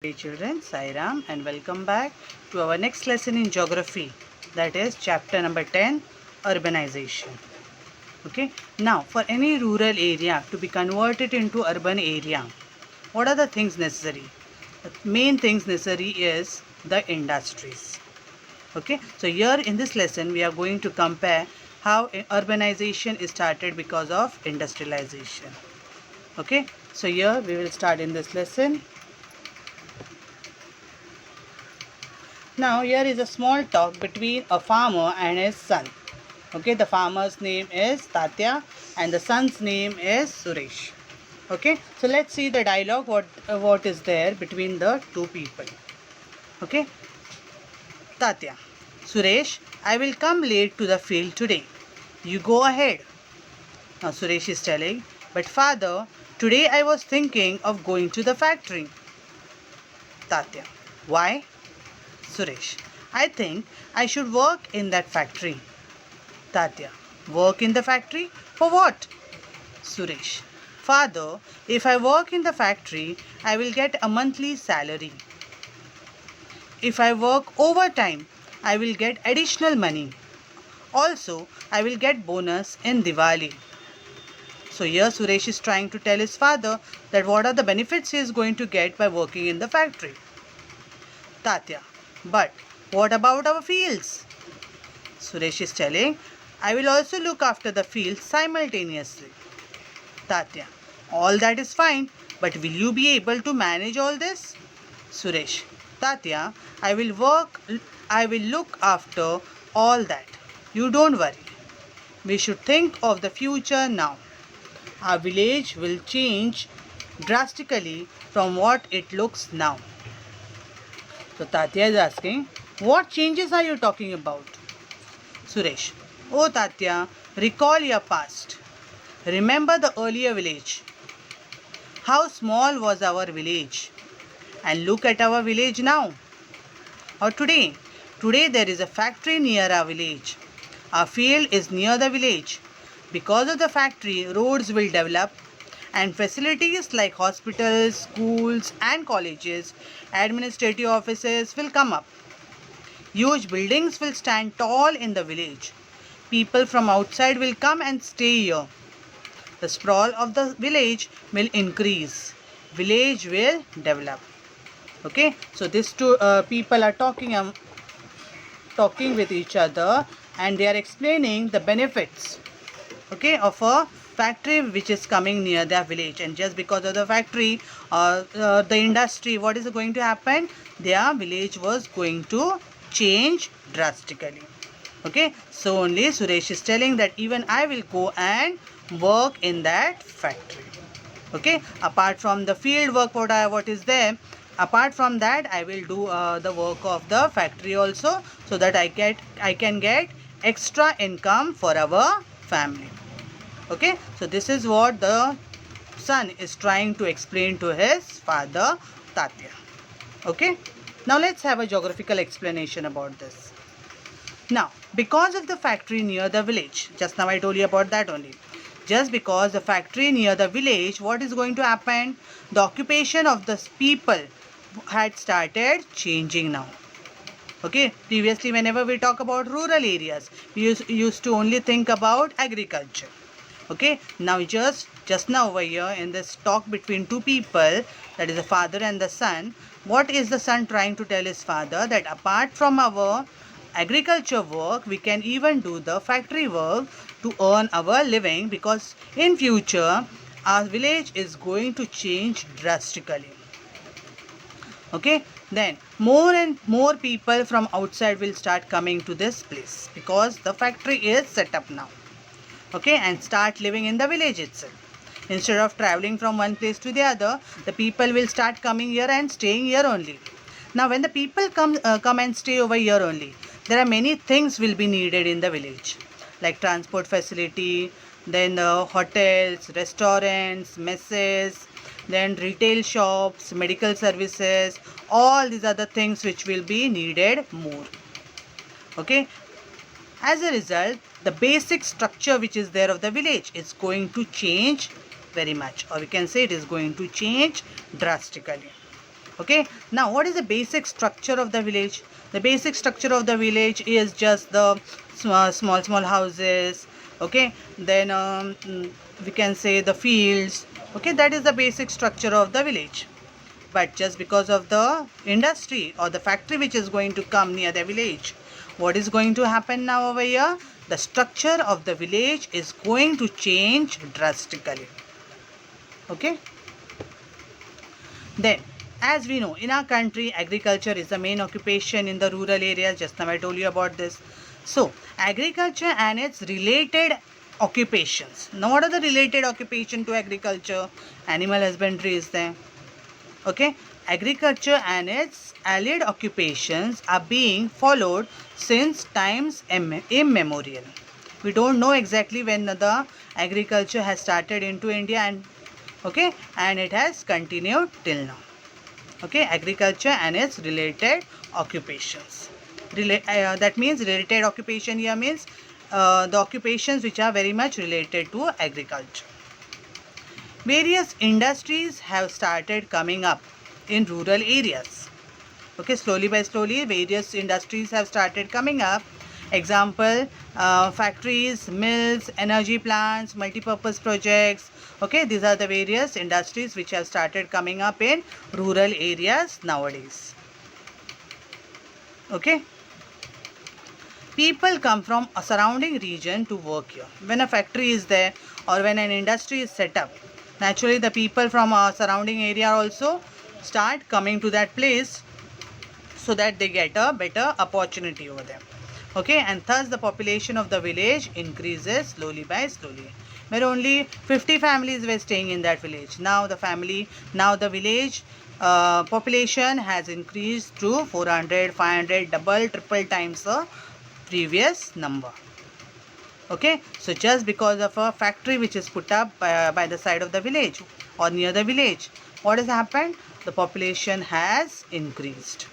Hey children, Sai Ram and welcome back to our next lesson in geography, that is chapter number 10, urbanization. Okay, now for any rural area to be converted into urban area, what are the things necessary? The main things necessary is the industries. Okay, so here in this lesson we are going to compare how urbanization is started because of industrialization. Okay, so here we will start in this lesson. Now here is a small talk between a farmer and his son. Okay, the farmer's name is Tatya and the son's name is Suresh. Okay, so let's see the dialogue what is there between the two people. Okay, Tatya, Suresh, I will come late to the field today. You go ahead. Now Suresh is telling, but father, today I was thinking of going to the factory. Tatya, why? Suresh, I think I should work in that factory. Tatya, work in the factory? For what? Suresh, father, if I work in the factory, I will get a monthly salary. If I work overtime, I will get additional money. Also, I will get bonus in Diwali. So here Suresh is trying to tell his father that what are the benefits he is going to get by working in the factory. Tatya, but what about our fields? Suresh is telling, I will also look after the fields simultaneously. Tatya, all that is fine, but will you be able to manage all this? Suresh, Tatya, I will look after all that. You don't worry. We should think of the future now. Our village will change drastically from what it looks now. So Tatya is asking, what changes are you talking about? Suresh, oh Tatya, recall your past. Remember the earlier village. How small was our village? And look at our village now. Or today. Today there is a factory near our village. Our field is near the village. Because of the factory, roads will develop and facilities like hospitals, schools and colleges, administrative offices will come up. Huge buildings will stand tall in the village. People from outside will come and stay here. The sprawl of the village will increase. Village will develop. Okay, so these two people are talking with each other and they are explaining the benefits, okay, of a factory which is coming near their village. And just because of the factory or the industry, what is going to happen? Their village was going to change drastically. Okay, so only Suresh is telling that even I will go and work in that factory. Okay, apart from the field work what is there, apart from that I will do the work of the factory also, so that I can get extra income for our family. Okay, so this is what the son is trying to explain to his father Tatya. Okay, now let's have a geographical explanation about this. Now, because of the factory near the village, just now I told you about that only. Just because the factory near the village, what is going to happen? The occupation of the people had started changing now. Okay, previously whenever we talk about rural areas, we used to only think about agriculture. Okay, now just now over here in this talk between two people, that is the father and the son, what is the son trying to tell his father? That apart from our agriculture work, we can even do the factory work to earn our living, because in future our village is going to change drastically. Okay, then more and more people from outside will start coming to this place because the factory is set up now. Okay, and start living in the village itself. Instead of traveling from one place to the other, the people will start coming here and staying here only. Now when the people come and stay over here only, there are many things will be needed in the village, like transport facility, then the hotels, restaurants, messes, then retail shops, medical services, all these other things which will be needed more. Okay, as a result, the basic structure which is there of the village is going to change very much, or we can say it is going to change drastically. Okay, now what is the basic structure of the village? The basic structure of the village is just the small houses. Okay, then we can say the fields. Okay, that is the basic structure of the village. But just because of the industry or the factory which is going to come near the village, what is going to happen now over here? The structure of the village is going to change drastically. Okay, then as we know, in our country, agriculture is the main occupation in the rural areas. Just now I told you about this. So agriculture and its related occupations. Now what are the related occupation to agriculture? Animal husbandry is there. Okay, agriculture and its allied occupations are being followed since times immemorial. We don't know exactly when the agriculture has started into India, and okay, and it has continued till now. Okay, agriculture and its related occupations. That means related occupation here means the occupations which are very much related to agriculture. Various industries have started coming up in rural areas. Okay, slowly by slowly, various industries have started coming up. Example, factories, mills, energy plants, multi-purpose projects. Okay, these are the various industries which have started coming up in rural areas nowadays. Okay, people come from a surrounding region to work here. When a factory is there or when an industry is set up, naturally the people from a surrounding area also start coming to that place so that they get a better opportunity over there. Okay, and thus the population of the village increases slowly by slowly. Where only 50 families were staying in that village. Now the village population has increased to 400, 500, double, triple times the previous number. Okay, so just because of a factory which is put up by the side of the village or near the village, what has happened? The population has increased.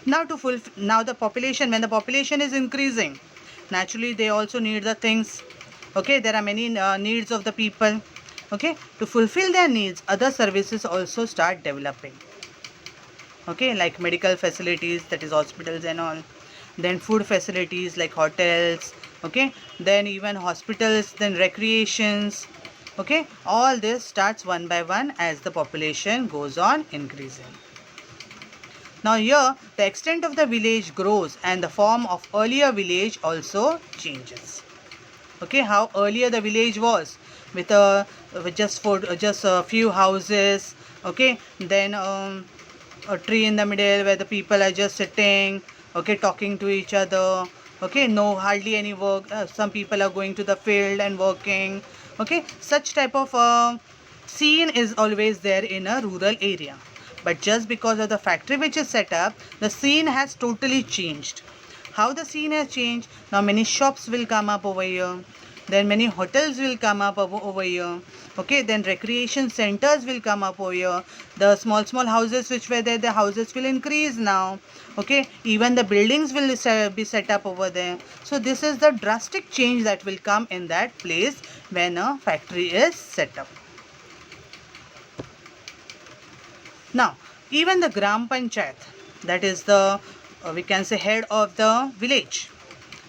Now the population, when the population is increasing, naturally they also need the things. Okay, there are many needs of the people. Okay, to fulfill their needs, other services also start developing. Okay, like medical facilities, that is hospitals and all. Then food facilities like hotels. Okay, then even hospitals, then recreations. Okay, all this starts one by one as the population goes on increasing. Now here the extent of the village grows and the form of earlier village also changes. Okay, how earlier the village was with just a few houses. Okay, then a tree in the middle where the people are just sitting. Okay, talking to each other. Okay, no hardly any work. Some people are going to the field and working. Okay, such type of scene is always there in a rural area. But just because of the factory which is set up, the scene has totally changed. How the scene has changed? Now many shops will come up over here. Then many hotels will come up over here. Okay, then recreation centers will come up over here. The small houses which were there, the houses will increase now. Okay, even the buildings will be set up over there. So this is the drastic change that will come in that place when a factory is set up. Now, even the Gram Panchayat, that is the, we can say, head of the village.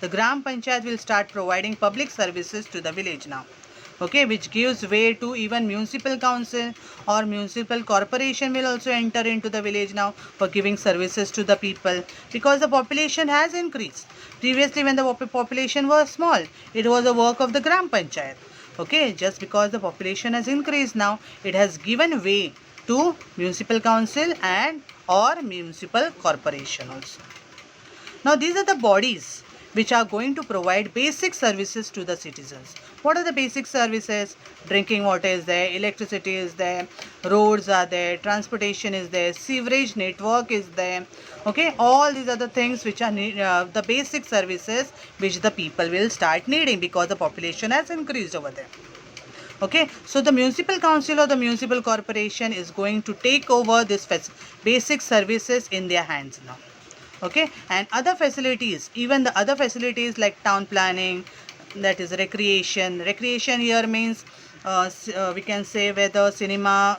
The Gram Panchayat will start providing public services to the village now. Okay, which gives way to even municipal council or municipal corporation will also enter into the village now for giving services to the people because the population has increased. Previously, when the population was small, it was the work of the Gram Panchayat. Okay, just because the population has increased now, it has given way to municipal council and or municipal corporation also. Now these are the bodies which are going to provide basic services to the citizens. What are the basic services? Drinking water is there, electricity is there, roads are there, transportation is there, sewerage network is there. Okay, all these are the things which are the basic services which the people will start needing because the population has increased over there. Okay, so the municipal council or the municipal corporation is going to take over this basic services in their hands now. Okay, and other facilities, even the other facilities like town planning, that is recreation here means we can say where the cinema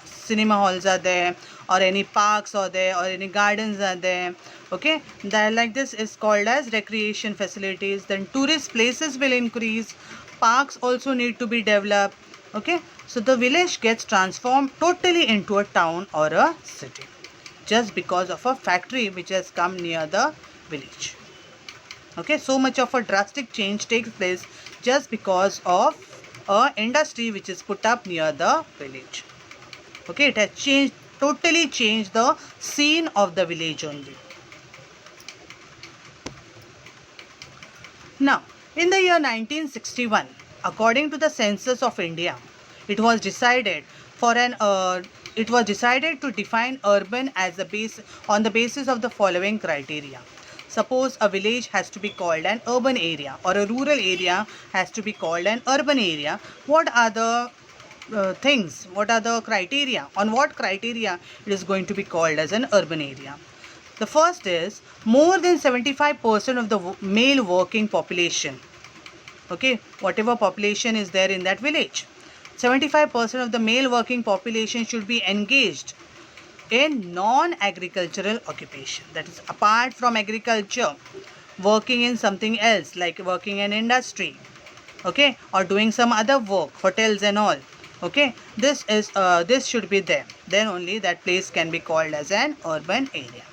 halls are there, or any parks are there, or any gardens are there. Okay, that like this is called as recreation facilities. Then tourist places will increase, parks also need to be developed. Okay, so the village gets transformed totally into a town or a city just because of a factory which has come near the village. Okay, so much of a drastic change takes place just because of a industry which is put up near the village. Okay, it has changed, totally changed the scene of the village only. Now, in the year 1961, according to the census of India, it was decided to define urban as the base on the basis of the following criteria. Suppose a village has to be called an urban area, or a rural area has to be called an urban area. What are the things? What are the criteria? On what criteria it is going to be called as an urban area? The first is more than 75% of the male working population. Okay, whatever population is there in that village, 75% of the male working population should be engaged in non-agricultural occupation. That is, apart from agriculture, working in something else, like working in industry, okay, or doing some other work, hotels and all. Okay, this should be there. Then only that place can be called as an urban area.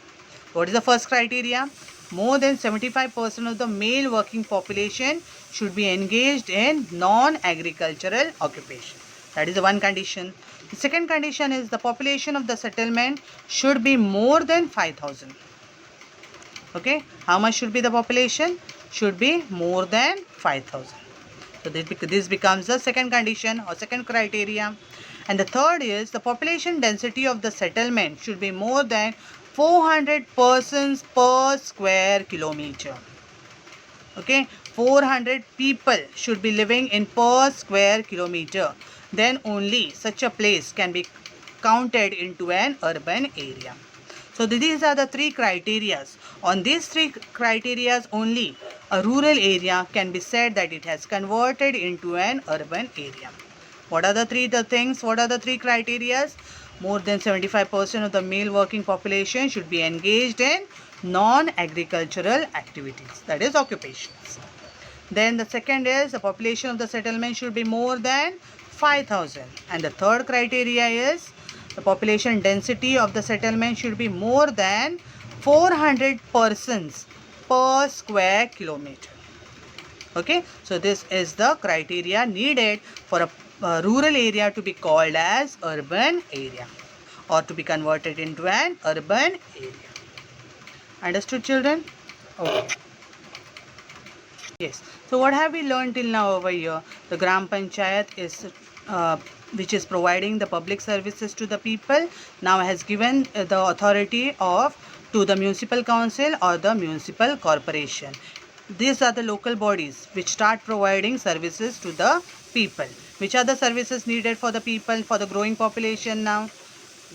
What is the first criteria? More than 75% of the male working population should be engaged in non-agricultural occupation. That is the one condition. The second condition is the population of the settlement should be more than 5,000. Okay, how much should be the population? Should be more than 5,000. So this becomes the second condition or second criteria. And the third is the population density of the settlement should be more than 400 persons per square kilometer. Okay, 400 people should be living in per square kilometer. Then only such a place can be counted into an urban area. So these are the three criteria. On these three criteria only, a rural area can be said that it has converted into an urban area. What are the three things? What are the three criteria? More than 75% of the male working population should be engaged in non-agricultural activities, that is occupations. Then the second is the population of the settlement should be more than 5,000. And the third criteria is the population density of the settlement should be more than 400 persons per square kilometer. Okay, so this is the criteria needed for a rural area to be called as urban area or to be converted into an urban area. Understood, children? Okay. Yes. So what have we learned till now over here? The Gram Panchayat is which is providing the public services to the people, now has given the authority to the municipal council or the municipal corporation. These are the local bodies which start providing services to the people. Which are the services needed for the people, for the growing population now?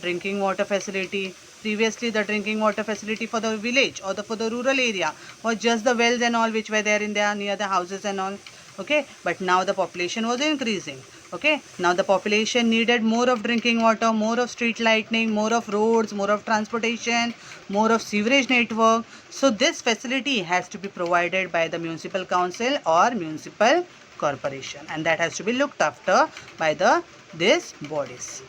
Drinking water facility. Previously, the drinking water facility for the village or for the rural area was just the wells and all which were there near the houses and all. Okay, but now the population was increasing. Okay, now the population needed more of drinking water, more of street lighting, more of roads, more of transportation, more of sewerage network. So this facility has to be provided by the municipal council or municipal corporation, and that has to be looked after by these bodies.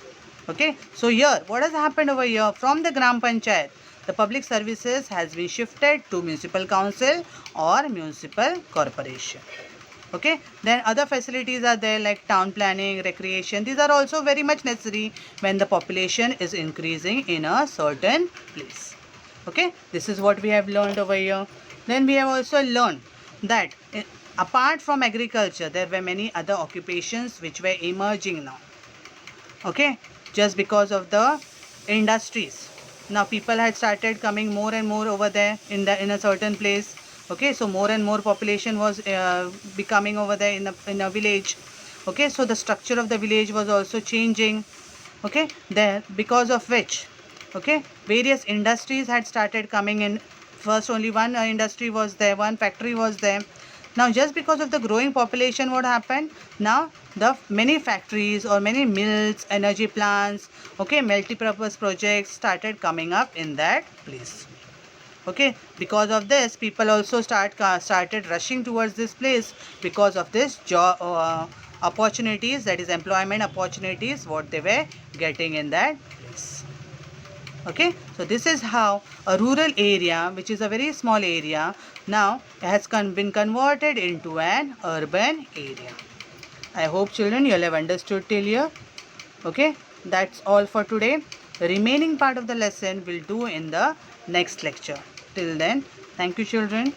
Okay, so here what has happened over here? From the Gram Panchayat, the public services has been shifted to municipal council or municipal corporation. Okay, then other facilities are there like town planning, recreation. These are also very much necessary when the population is increasing in a certain place. Okay, this is what we have learned over here. Then we have also learned that apart from agriculture, there were many other occupations which were emerging now. Okay, just because of the industries. Now people had started coming more and more over there in a certain place. Okay, so more and more population was becoming over there in a village. Okay, so the structure of the village was also changing. Okay, there because of which, okay, various industries had started coming in. First only one industry was there, one factory was there. Now just because of the growing population, what happened? Now the many factories or many mills, energy plants, okay, multi-purpose projects started coming up in that place. Okay, because of this, people also started rushing towards this place because of this job opportunities, that is employment opportunities, what they were getting in that place. Okay, so this is how a rural area, which is a very small area, now has been converted into an urban area. I hope children you will have understood till here. Okay, that's all for today. The remaining part of the lesson we'll do in the next lecture. Till then, thank you children.